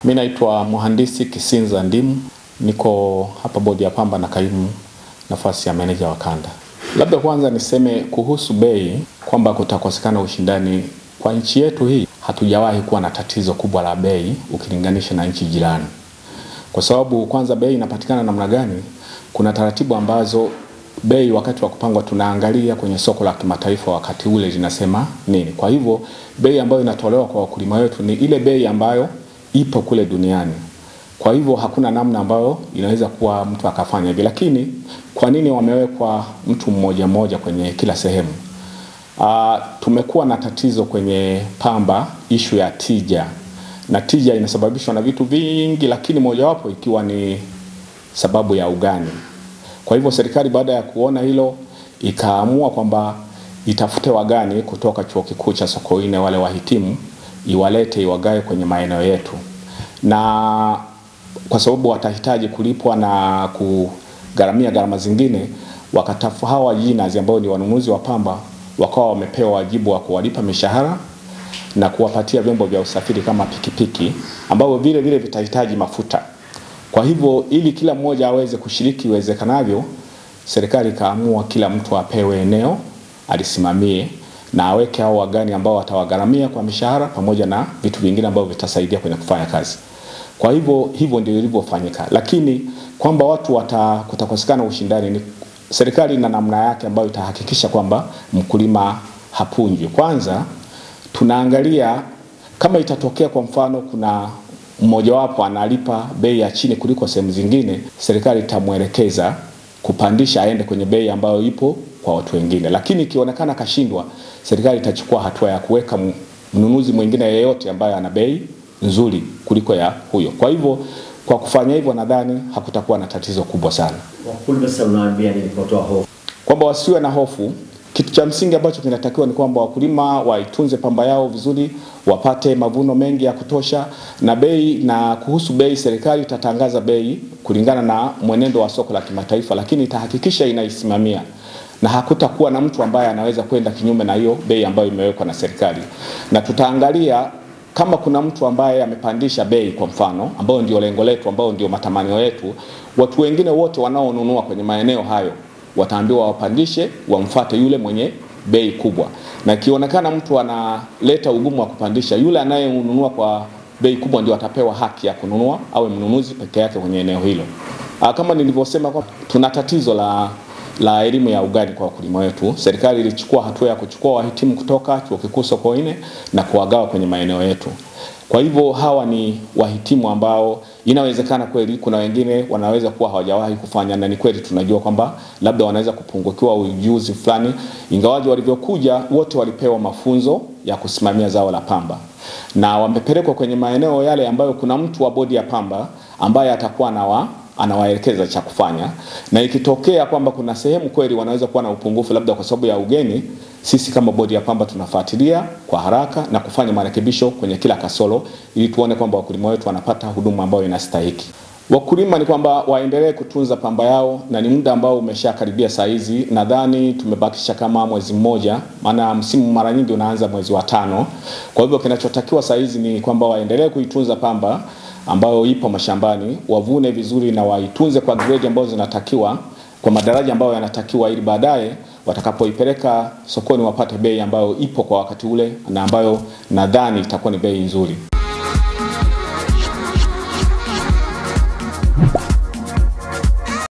Mimi naitwa Mhandisi Kisinza Ndimu, niko hapa bodi ya pamba na kaimu nafasi ya meneja wa kanda. Labda kwanza niseme kuhusu bei kwamba kutakosekana ushindani kwa nchi yetu hii. Hatujawahi kuwa na tatizo kubwa la bei ukilinganisha na nchi jirani. Kwa sababu kwanza bei inapatikana namna gani? Kuna taratibu ambazo bei wakati wa kupangwa tunaangalia kwenye soko la kimataifa wakati ule linasema nini. Kwa hivyo bei ambayo inatolewa kwa wakulima wetu ni ile bei ambayo ipo kule duniani. Kwa hivyo hakuna namna ambayo inaweza kuwa mtu akafanya hivi. Lakini kwa nini wamewekwa mtu mmoja mmoja kwenye kila sehemu? Tumekuwa na tatizo kwenye pamba, ishu ya tija. Na tija inasababishwa na vitu vingi, lakini mojawapo ikiwa ni sababu ya ugani. Kwa hivyo serikali baada ya kuona hilo ikaamua kwamba itafute wagani kutoka chuo kikuu cha Sokoine, wale wahitimu iwalete iwagae kwenye maeneo yetu. Na kwa sababu watahitaji kulipwa na kugharamia gharama zingine, wakatafu hawa jina ambao ni wanunuzi wa pamba wakawa wamepewa wajibu wa kuwalipa mishahara na kuwapatia vyombo vya usafiri kama pikipiki ambao vile vile vitahitaji mafuta. Kwa hivyo ili kila mmoja aweze kushiriki iwezekanavyo, serikali kaamua kila mtu apewe eneo alisimamie na aweke hao wagani ambao watawagharamia kwa mishahara pamoja na vitu vingine ambavyo vitasaidia kwenye kufanya kazi. Kwa hivyo ndio ilivyofanyika. Lakini kwamba watu kutakosekana ushindani, ni serikali na namna yake ambayo itahakikisha kwamba mkulima hapunjwi. Kwanza tunaangalia kama itatokea kwa mfano kuna mmoja wapo analipa bei ya chini kuliko sehemu zingine, serikali itamuelekeza kupandisha aende kwenye bei ambayo ipo kwa watu wengine. Lakini ikionekana kashindwa, serikali itachukua hatua ya kuweka mnunuzi mwingine yeyote ambaye ana bei nzuri kuliko ya huyo. Kwa hivyo kwa kufanya hivyo nadhani hakutakuwa na tatizo kubwa sana. Wakulima sasa unaambia nini kutoa hofu? Kwamba wasiwe na hofu. Kitu cha msingi ambacho kinatakiwa ni kwamba wakulima waitunze pamba yao vizuri, wapate mavuno mengi ya kutosha, na bei, na kuhusu bei serikali itatangaza bei kulingana na mwenendo wa soko la kimataifa, lakini itahakikisha inaisimamia na hakutakuwa na mtu ambaye anaweza kwenda kinyume na hiyo bei ambayo imewekwa na serikali. Na tutaangalia kama kuna mtu ambaye amepandisha bei kwa mfano, ambao ndio lengo letu, ambao ndio matamanio yetu, watu wengine wote wanaonunua kwenye maeneo hayo wataambiwa wapandishe, wamfuate yule mwenye bei kubwa. Na ikionekana mtu analeta ugumu wa kupandisha, yule anayenunua kwa bei kubwa ndio atapewa haki ya kununua, awe mnunuzi peke yake kwenye eneo hilo. Kama nilivyosema, kwa tuna tatizo la elimu ya ugani kwa wakulima wetu. Serikali ilichukua hatua ya kuchukua wahitimu kutoka chuo kikuu Sokoine na kuwagawa kwenye maeneo yetu. Kwa hivyo hawa ni wahitimu ambao inawezekana kweli kuna wengine wanaweza kuwa hawajawahi kufanya, na ni kweli tunajua kwamba labda wanaweza kupungukiwa ujuzi fulani, ingawaje walivyokuja wote walipewa mafunzo ya kusimamia zao la pamba na wamepelekwa kwenye maeneo yale ambayo kuna mtu wa bodi ya pamba ambaye atakuwa anawaelekeza cha kufanya. Na ikitokea kwamba kuna sehemu kweli wanaweza kuwa na upungufu labda kwa sababu ya ugeni, sisi kama bodi ya pamba tunafuatilia kwa haraka na kufanya marekebisho kwenye kila kasoro ili tuone kwamba wakulima wetu wanapata huduma ambayo inastahili. Wakulima ni kwamba waendelee kutunza pamba yao, na ni muda ambao umeshakaribia saa hizi. Nadhani tumebakisha kama mwezi mmoja, maana msimu mara nyingi unaanza mwezi wa 5. Kwa hivyo kinachotakiwa saa hizi ni kwamba waendelee kuitunza pamba ambayo ipo mashambani, wavune vizuri na waitunze kwa grade ambazo zinatakiwa, kwa madaraja ambayo yanatakiwa, ili baadaye watakapoipeleka sokoni wapate bei ambayo ipo kwa wakati ule na ambayo nadhani itakuwa ni bei nzuri.